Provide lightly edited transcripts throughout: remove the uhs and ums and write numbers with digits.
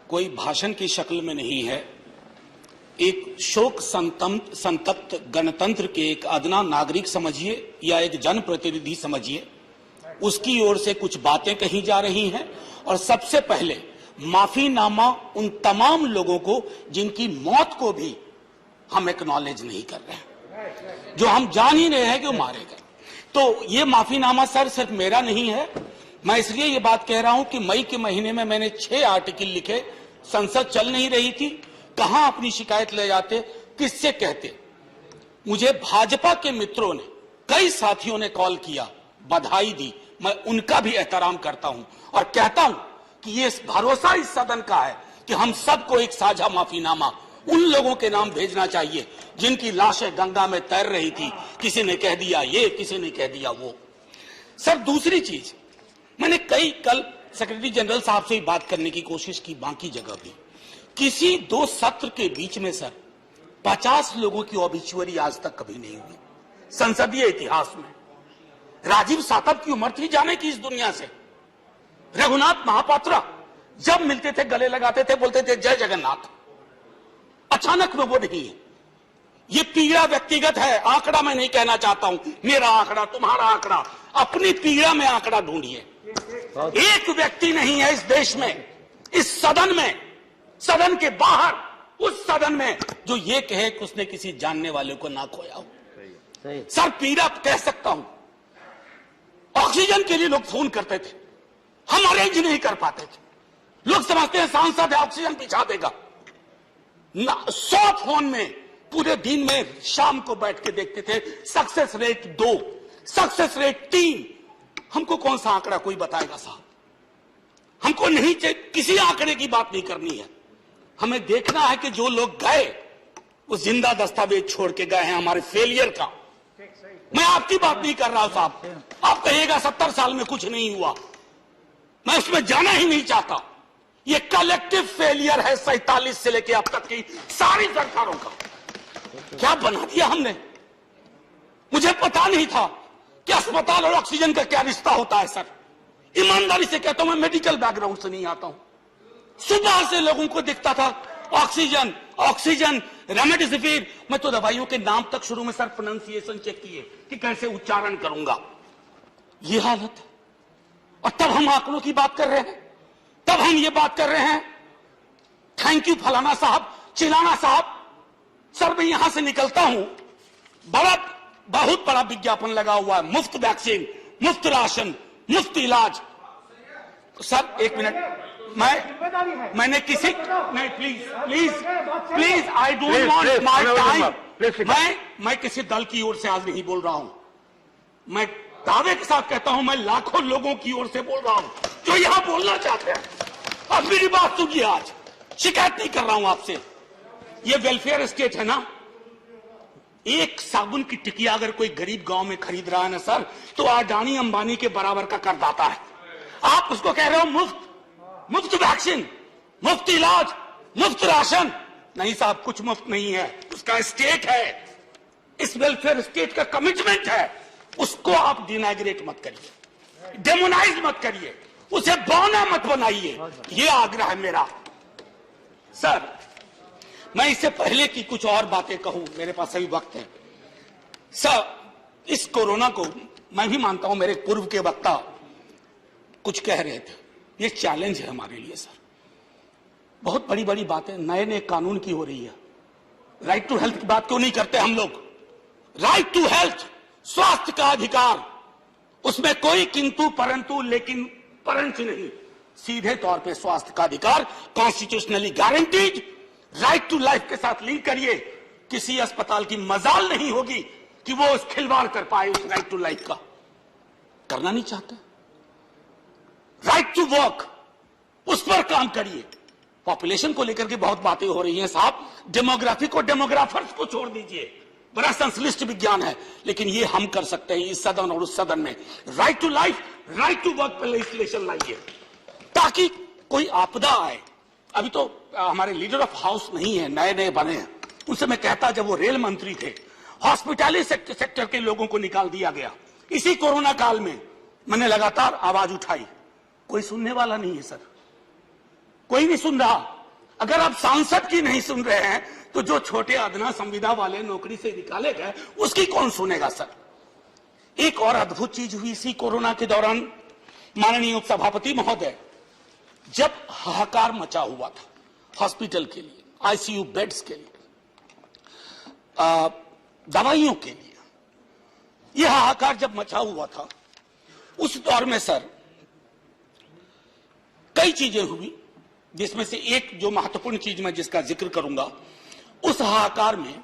कोई भाषण की शक्ल में नहीं है, एक शोक संतप्त गणतंत्र के एक अदना नागरिक समझिए या एक जनप्रतिनिधि समझिए, उसकी ओर से कुछ बातें कही जा रही हैं। और सबसे पहले माफीनामा उन तमाम लोगों को जिनकी मौत को भी हम एक्नॉलेज नहीं कर रहे हैं, जो हम जान ही रहे हैं कि वो मारे गए। तो ये माफीनामा सर सिर्फ मेरा नहीं है। मैं इसलिए ये बात कह रहा हूं कि मई के महीने में मैंने 6 आर्टिकल लिखे, संसद चल नहीं रही थी, कहां अपनी शिकायत ले जाते, किससे कहते। मुझे भाजपा के मित्रों ने, कई साथियों ने कॉल किया, बधाई दी, मैं उनका भी एहतराम करता हूं और कहता हूं कि ये भरोसा इस सदन का है कि हम सबको एक साझा माफीनामा उन लोगों के नाम भेजना चाहिए जिनकी लाशें गंगा में तैर रही थी। किसी ने कह दिया ये, किसी ने कह दिया वो। सर दूसरी चीज, मैंने कल सेक्रेटरी जनरल साहब से बात करने की कोशिश की, बाकी जगह भी, किसी 2 सत्र के बीच में सर 50 लोगों की ऑबिचुअरी आज तक कभी नहीं हुई संसदीय इतिहास में। राजीव सातव की उम्र थी जाने की इस दुनिया से। रघुनाथ महापात्रा जब मिलते थे गले लगाते थे, बोलते थे जय जगन्नाथ। अचानक में वो नहीं है। ये पीड़ा व्यक्तिगत है, आंकड़ा मैं नहीं कहना चाहता हूं, मेरा आंकड़ा, तुम्हारा आंकड़ा, अपनी पीड़ा में आंकड़ा ढूंढिए। एक व्यक्ति नहीं है इस देश में, इस सदन में, सदन के बाहर, उस सदन में जो ये कहे कि उसने किसी जानने वाले को ना खोया हो। सर पीड़ा कह सकता हूं। ऑक्सीजन के लिए लोग फोन करते थे, हम अरेंज नहीं कर पाते थे। लोग समझते हैं सांसद है, ऑक्सीजन पिछा देगा। 100 फोन में पूरे दिन में शाम को बैठ के देखते थे, सक्सेस रेट 2, सक्सेस रेट 3। हमको कौन सा आंकड़ा कोई बताएगा साहब? हमको नहीं चाहिए, किसी आंकड़े की बात नहीं करनी है। हमें देखना है कि जो लोग गए वो जिंदा दस्तावेज छोड़ के गए हैं हमारे फेलियर का। मैं आपकी बात नहीं कर रहा हूं साहब, आप कहिएगा 70 साल में कुछ नहीं हुआ, मैं उसमें जाना ही नहीं चाहता। ये कलेक्टिव फेलियर है 47 से लेकर अब तक की सारी सरकारों का। क्या बना दिया हमने? मुझे पता नहीं था कि अस्पताल और ऑक्सीजन का क्या रिश्ता होता है सर। ईमानदारी से कहता हूं, मैं मेडिकल बैकग्राउंड से नहीं आता हूं। सुबह से लोगों को दिखता था ऑक्सीजन ऑक्सीजन, रेमडेसिविर। मैं तो दवाइयों के नाम तक शुरू में सर प्रोनाउंसिएशन चेक किए कि कैसे उच्चारण करूंगा। ये हालत है। और तब हम आंकड़ों की बात कर रहे हैं, तब हम ये बात कर रहे हैं थैंक यू फलाना साहब, चिलाना साहब। सर मैं यहां से निकलता हूं, बहुत बड़ा विज्ञापन लगा हुआ है, मुफ्त वैक्सीन, मुफ्त राशन, मुफ्त इलाज। सर एक मिनट, मैंने किसी नहीं, please I don't want my time. मैं किसी दल की ओर से आज नहीं बोल रहा हूं, मैं दावे के साथ कहता हूं, मैं लाखों लोगों की ओर से बोल रहा हूं जो यहां बोलना चाहते हैं। अब मेरी बात सुनिए, आज शिकायत नहीं कर रहा हूं आपसे। ये वेलफेयर स्टेट है ना, एक साबुन की टिकिया अगर कोई गरीब गांव में खरीद रहा है ना सर, तो अडानी अंबानी के बराबर का करदाता है। आप उसको कह रहे हो मुफ्त वैक्सीन, मुफ्त इलाज, मुफ्त राशन। नहीं साहब, कुछ मुफ्त नहीं है, उसका स्टेट है, इस वेलफेयर स्टेट का कमिटमेंट है। उसको आप डिनाग्रेट मत करिए, डेमोनाइज मत करिए, उसे बौना मत बनाइए, ये आग्रह है मेरा। सर मैं इससे पहले की कुछ और बातें कहूं, मेरे पास अभी वक्त है। सर इस कोरोना को मैं भी मानता हूं, मेरे पूर्व के वक्ता कुछ कह रहे थे, ये चैलेंज है हमारे लिए सर। बहुत बड़ी बड़ी बातें नए नए कानून की हो रही है। राइट टू हेल्थ की बात क्यों नहीं करते हम लोग? राइट टू हेल्थ, स्वास्थ्य का अधिकार, उसमें कोई किंतु परंतु लेकिन परंतु नहीं, सीधे तौर पे स्वास्थ्य का अधिकार constitutionally guaranteed. Right to life के साथ लिंक करिए, किसी अस्पताल की मजाल नहीं होगी कि वो उस खिलवाड़ कर पाए उस राइट टू लाइफ का। करना नहीं चाहते। राइट टू वर्क, उस पर काम करिए। पॉपुलेशन को लेकर के बहुत बातें हो रही हैं साहब, डेमोग्राफी को डेमोग्राफर्स को छोड़ दीजिए, बड़ा संश्लिष्ट विज्ञान है, लेकिन ये हम कर सकते हैं इस सदन और उस सदन में। Right to life, right to work पर लेजिस्लेशन लाइए ताकि कोई आपदा आए। अभी तो हमारे लीडर ऑफ हाउस नहीं है, नए नए बने हैं, उनसे मैं कहता जब वो रेल मंत्री थे, हॉस्पिटैलिटी सेक्टर के लोगों को निकाल दिया गया। इसी कोरोना काल में मैंने लगातार आवाज उठाई, कोई सुनने वाला नहीं है सर, कोई नहीं सुन रहा। अगर आप सांसद की नहीं सुन रहे हैं तो जो छोटे अदना संविदा वाले नौकरी से निकाले गए उसकी कौन सुनेगा सर। एक और अद्भुत चीज हुई इसी कोरोना के दौरान, माननीय उपसभापति महोदय, जब हाहाकार मचा हुआ था हॉस्पिटल के लिए, आईसीयू बेड्स के लिए, दवाइयों के लिए, यह हाहाकार जब मचा हुआ था उस दौर में सर कई चीजें हुई, जिसमें से एक जो महत्वपूर्ण चीज मैं जिसका जिक्र करूंगा, उस हाहाकार में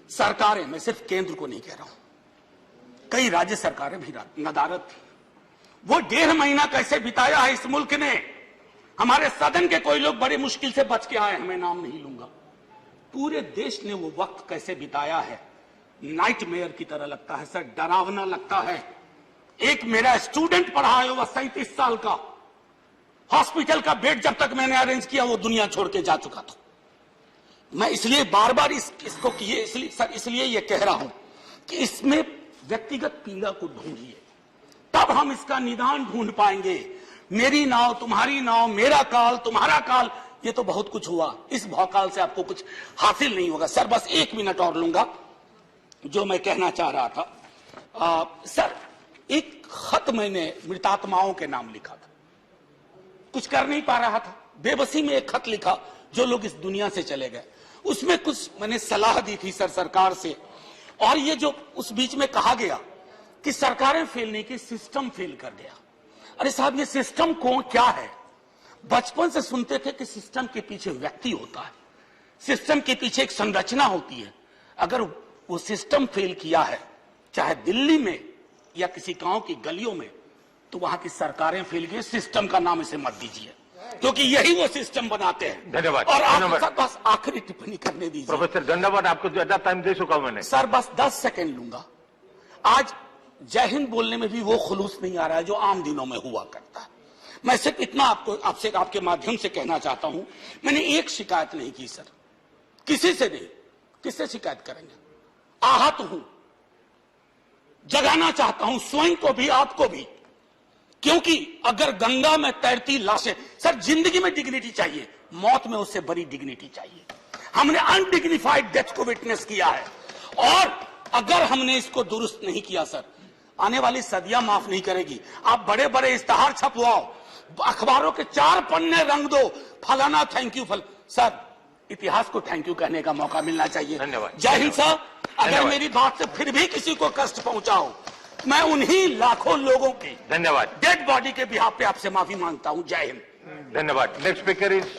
सरकारें, मैं सिर्फ केंद्र को नहीं कह रहा हूं, कई राज्य सरकारें भी नदारत थी। वो 1.5 महीना कैसे बिताया है इस मुल्क ने। हमारे सदन के कोई लोग बड़े मुश्किल से बच के आए हैं, मैं नाम नहीं लूंगा। पूरे देश ने वो वक्त कैसे बिताया है, नाइटमेयर की तरह लगता है सर, डरावना लगता है। एक मेरा स्टूडेंट पढ़ा है, वह 37 साल का, हॉस्पिटल का बेड जब तक मैंने अरेंज किया वो दुनिया छोड़ के जा चुका था। मैं इसलिए बार बार इसको किए इसलिए ये कह रहा हूं कि इसमें व्यक्तिगत पीड़ा को ढूंढिए, तब हम इसका निदान ढूंढ पाएंगे। मेरी नाव तुम्हारी नाव, मेरा काल तुम्हारा काल, ये तो बहुत कुछ हुआ, इस भौकाल से आपको कुछ हासिल नहीं होगा। सर बस 1 मिनट और लूंगा, जो मैं कहना चाह रहा था। सर एक खत मैंने मृतात्माओं के नाम लिखा था, कुछ कर नहीं पा रहा था, बेबसी में एक खत लिखा जो लोग इस दुनिया से चले गए। उसमें कुछ मैंने सलाह दी थी सर सरकार से, और ये जो उस बीच में कहा गया कि सरकारें फेल नहीं की, सिस्टम फेल कर गया। अरे साहब ये सिस्टम क्या है? बचपन से सुनते थे कि सिस्टम के पीछे व्यक्ति होता है, सिस्टम के पीछे एक संरचना होती है। अगर वो सिस्टम फेल किया है, चाहे दिल्ली में या किसी गांव की गलियों में, तो वहां की सरकारें फेल गई। सिस्टम का नाम इसे मत दीजिए, क्योंकि यही वो सिस्टम बनाते हैं। धन्यवाद। और आपके साथ बस आखिरी टिप्पणी करने दीजिए। प्रोफेसर धन्यवाद, आपको ज्यादा टाइम दे चुका हूं मैंने। सर बस 10 सेकंड लूंगा। आज जय हिंद बोलने में भी वो खुलूस नहीं आ रहा है जो आम दिनों में हुआ करता है। मैं सिर्फ इतना आपसे आपके माध्यम से कहना चाहता हूं, मैंने एक शिकायत नहीं की सर, किसी से नहीं। किससे शिकायत करेंगे? आहत हूं, जगाना चाहता हूं स्वयं को भी आपको भी, क्योंकि अगर गंगा में तैरती लाशें, सर जिंदगी में डिग्निटी चाहिए, मौत में उससे बड़ी डिग्निटी चाहिए। हमने अनडिग्निफाइड डेथ को विटनेस किया है, और अगर हमने इसको दुरुस्त नहीं किया सर, आने वाली सदियां माफ नहीं करेगी। आप बड़े बड़े इश्तहार छपवाओ, अखबारों के 4 पन्ने रंग दो, फलाना थैंक यू सर इतिहास को थैंक यू कहने का मौका मिलना चाहिए। धन्यवाद। जय हिंद सर। अगर मेरी बात से फिर भी किसी को कष्ट पहुंचाओ, मैं उन्हीं लाखों लोगों की धन्यवाद डेड बॉडी के बिहाफ पे आपसे माफी मांगता हूं। जय हिंद। धन्यवाद। Next speaker is